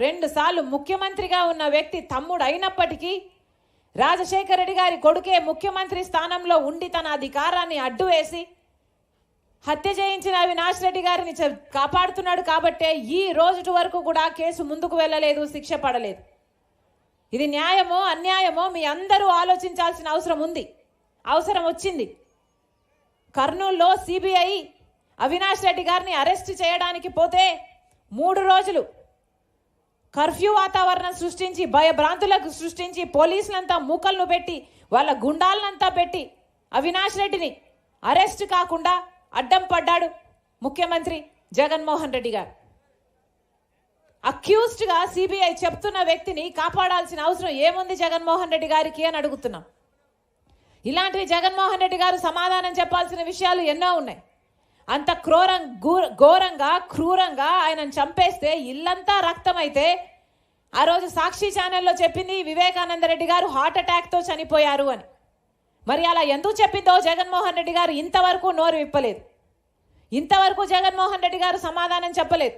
2 సార్లు ముఖ్యమంత్రిగా ఉన్న వ్యక్తి తమ్ముడు అయినప్పటికీ రాజశేఖర రెడ్డి గారి కొడుకే ముఖ్యమంత్రి స్థానంలో ఉండి తన అధికారాన్ని అడ్డువేసి హత్య చేయించిన అవినాష్ రెడ్డి గారిని కాపాడుతున్నాడు కాబట్టే ఈ రోజు వరకు కూడా కేసు ముందుకు వెళ్ళలేదు, శిక్ష పడలేదు. ఇది న్యాయమో అన్యాయమో మీ అందరూ ఆలోచించాల్సిన అవసరం వచ్చింది. కర్నూలులో సిబిఐ అవినాష్ రెడ్డి గారిని అరెస్ట్ చేయడానికి పోతే 3 రోజులు కర్ఫ్యూ వాతావరణం సృష్టించి భయభ్రాంతులకు సృష్టించి పోలీసులంతా మూకలను పెట్టి వాళ్ళ గుండాలనంతా పెట్టి అవినాష్ రెడ్డిని అరెస్ట్ కాకుండా అడ్డం పడ్డాడు ముఖ్యమంత్రి జగన్మోహన్ రెడ్డి గారు. అక్యూజ్డ్గా సిబిఐ చెప్తున్న వ్యక్తిని కాపాడాల్సిన అవసరం ఏముంది జగన్మోహన్ రెడ్డి గారికి అని అడుగుతున్నాం. ఇలాంటివి జగన్మోహన్ రెడ్డి గారు సమాధానం చెప్పాల్సిన విషయాలు ఎన్నో ఉన్నాయి. అంత ఘోరంగా క్రూరంగా ఆయనను చంపేస్తే ఇల్లంతా రక్తమైతే ఆ రోజు సాక్షి ఛానల్లో చెప్పింది వివేకానంద రెడ్డి గారు హార్ట్ అటాక్తో చనిపోయారు అని. మరి అలా ఎందుకు చెప్పిందో జగన్మోహన్ రెడ్డి గారు ఇంతవరకు నోరు విప్పలేదు. ఇంతవరకు జగన్మోహన్ రెడ్డి గారు సమాధానం చెప్పలేదు.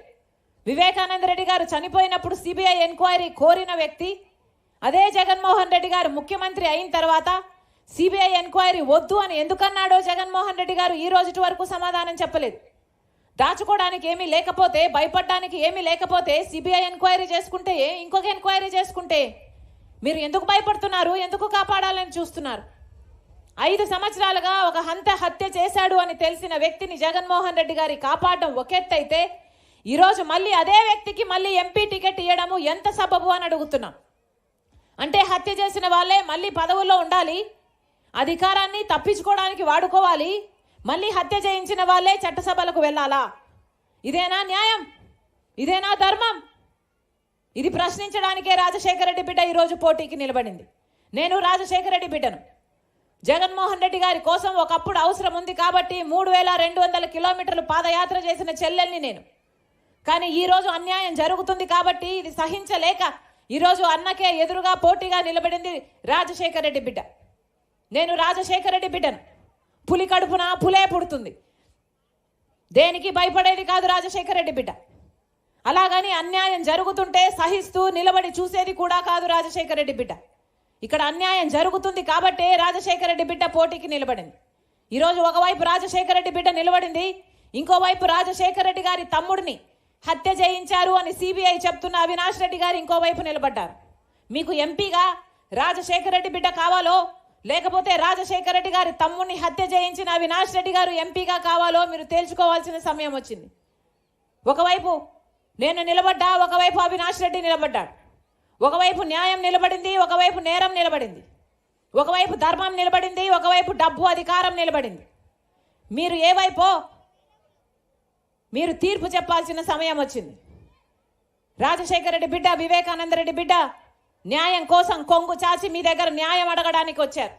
వివేకానంద రెడ్డి గారు చనిపోయినప్పుడు సిబిఐ ఎంక్వైరీ కోరిన వ్యక్తి అదే జగన్మోహన్ రెడ్డి గారు ముఖ్యమంత్రి అయిన తర్వాత సిబిఐ ఎంక్వైరీ వద్దు అని ఎందుకన్నాడో జగన్మోహన్ రెడ్డి గారు ఈ రోజు వరకు సమాధానం చెప్పలేదు. దాచుకోవడానికి ఏమీ లేకపోతే, భయపడడానికి ఏమీ లేకపోతే సిబిఐ ఎంక్వైరీ చేసుకుంటే ఇంకొక ఎంక్వైరీ చేసుకుంటే మీరు ఎందుకు భయపడుతున్నారు? ఎందుకు కాపాడాలని చూస్తున్నారు? 5 సంవత్సరాలుగా ఒక హత్య చేశాడు అని తెలిసిన వ్యక్తిని జగన్మోహన్ రెడ్డి గారి కాపాడడం ఒకెత్తైతే ఈరోజు మళ్ళీ అదే వ్యక్తికి మళ్ళీ ఎంపీ టికెట్ ఇవ్వడము ఎంత సబబు అని అడుగుతున్నాం. అంటే హత్య చేసిన వాళ్ళే మళ్ళీ పదవుల్లో ఉండాలి, అధికారాన్ని తప్పించుకోవడానికి వాడుకోవాలి, మళ్ళీ హత్య చేయించిన వాళ్ళే చట్టసభలకు వెళ్ళాలా? ఇదేనా న్యాయం? ఇదేనా ధర్మం? ఇది ప్రశ్నించడానికే రాజశేఖర రెడ్డి బిడ్డ ఈరోజు పోటీకి నిలబడింది. నేను రాజశేఖర రెడ్డి బిడ్డను. జగన్మోహన్ రెడ్డి గారి కోసం ఒకప్పుడు అవసరం ఉంది కాబట్టి 3200 కిలోమీటర్లు పాదయాత్ర చేసిన చెల్లెల్ని నేను. కానీ ఈరోజు అన్యాయం జరుగుతుంది కాబట్టి ఇది సహించలేక ఈరోజు అన్నకే ఎదురుగా పోటీగా నిలబడింది రాజశేఖర రెడ్డి బిడ్డ. నేను రాజశేఖర రెడ్డి బిడ్డను. పులి కడుపున పులే పుడుతుంది. దేనికి భయపడేది కాదు రాజశేఖర రెడ్డి బిడ్డ. అలాగని అన్యాయం జరుగుతుంటే సహిస్తూ నిలబడి చూసేది కూడా కాదు రాజశేఖర రెడ్డి బిడ్డ. ఇక్కడ అన్యాయం జరుగుతుంది కాబట్టే రాజశేఖర రెడ్డి బిడ్డ పోటీకి నిలబడింది. ఈరోజు ఒకవైపు రాజశేఖర రెడ్డి బిడ్డ నిలబడింది, ఇంకోవైపు రాజశేఖర రెడ్డి గారి తమ్ముడిని హత్య చేయించారు అని సిబిఐ చెప్తున్న అవినాష్ రెడ్డి గారు ఇంకోవైపు నిలబడ్డారు. మీకు ఎంపీగా రాజశేఖర రెడ్డి బిడ్డ కావాలో లేకపోతే రాజశేఖర రెడ్డి గారి తమ్ముడిని హత్య చేయించిన అవినాష్ రెడ్డి గారు ఎంపీగా కావాలో మీరు తేల్చుకోవాల్సిన సమయం వచ్చింది. ఒకవైపు నేను నిలబడ్డా, ఒకవైపు అవినాష్ రెడ్డి నిలబడ్డాడు. ఒకవైపు న్యాయం నిలబడింది, ఒకవైపు నేరం నిలబడింది. ఒకవైపు ధర్మం నిలబడింది, ఒకవైపు డబ్బు అధికారం నిలబడింది. మీరు ఏ వైపో మీరు తీర్పు చెప్పాల్సిన సమయం వచ్చింది. రాజశేఖర రెడ్డి బిడ్డ, వివేకానంద రెడ్డి బిడ్డ న్యాయం కోసం కొంగు చాచి మీ దగ్గర న్యాయం అడగడానికి వచ్చారు.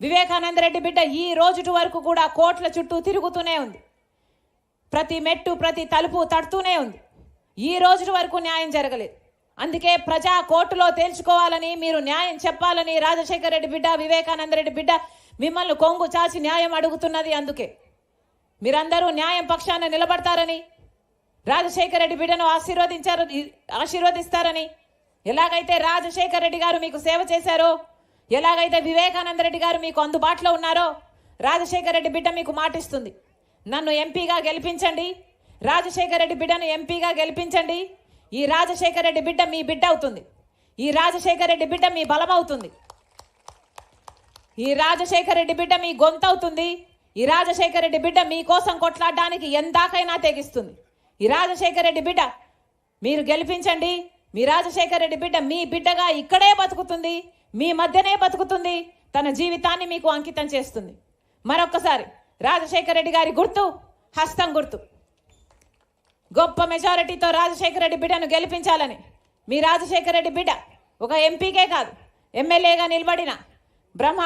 వివేకానంద రెడ్డి బిడ్డ ఈ రోజు వరకు కూడా కోర్టుల చుట్టూ తిరుగుతూనే ఉంది. ప్రతి మెట్టు ప్రతి తలుపు తడుతూనే ఉంది. ఈ రోజు వరకు న్యాయం జరగలేదు. అందుకే ప్రజా కోర్టులో తేల్చుకోవాలని, మీరు న్యాయం చెప్పాలని రాజశేఖర రెడ్డి బిడ్డ, వివేకానంద రెడ్డి బిడ్డ మిమ్మల్ని కొంగు చాచి న్యాయం అడుగుతున్నది. అందుకే మీరందరూ న్యాయం పక్షాన నిలబడతారని, రాజశేఖర రెడ్డి బిడ్డను ఆశీర్వదిస్తారని, ఎలాగైతే రాజశేఖర రెడ్డి గారు మీకు సేవ చేశారో, ఎలాగైతే వివేకానంద రెడ్డి గారు మీకు అందుబాటులో ఉన్నారో రాజశేఖర రెడ్డి బిడ్డ మీకు మాటిస్తుంది. నన్ను ఎంపీగా గెలిపించండి, రాజశేఖర రెడ్డి బిడ్డను ఎంపీగా గెలిపించండి. ఈ రాజశేఖర రెడ్డి బిడ్డ మీ బిడ్డ అవుతుంది. ఈ రాజశేఖర రెడ్డి బిడ్డ మీ బలం అవుతుంది. ఈ రాజశేఖర రెడ్డి బిడ్డ మీ గొంతు అవుతుంది. ఈ రాజశేఖర రెడ్డి బిడ్డ మీకోసం కొట్లాడడానికి ఎందాకైనా తెగిస్తుంది. ఈ రాజశేఖర రెడ్డి బిడ్డ మీరు గెలిపించండి. మీ రాజశేఖర రెడ్డి బిడ్డ మీ బిడ్డగా ఇక్కడే బతుకుతుంది, మీ మధ్యనే బతుకుతుంది, తన జీవితాన్ని మీకు అంకితం చేస్తుంది. మరొక్కసారి రాజశేఖర రెడ్డి గారి గుర్తు హస్తం గుర్తు. గొప్ప మెజారిటీతో రాజశేఖర రెడ్డి బిడ్డను గెలిపించాలని మీ రాజశేఖర రెడ్డి బిడ్డ ఒక ఎంపీకే కాదు, ఎమ్మెల్యేగా నిలబడిన బ్రహ్మ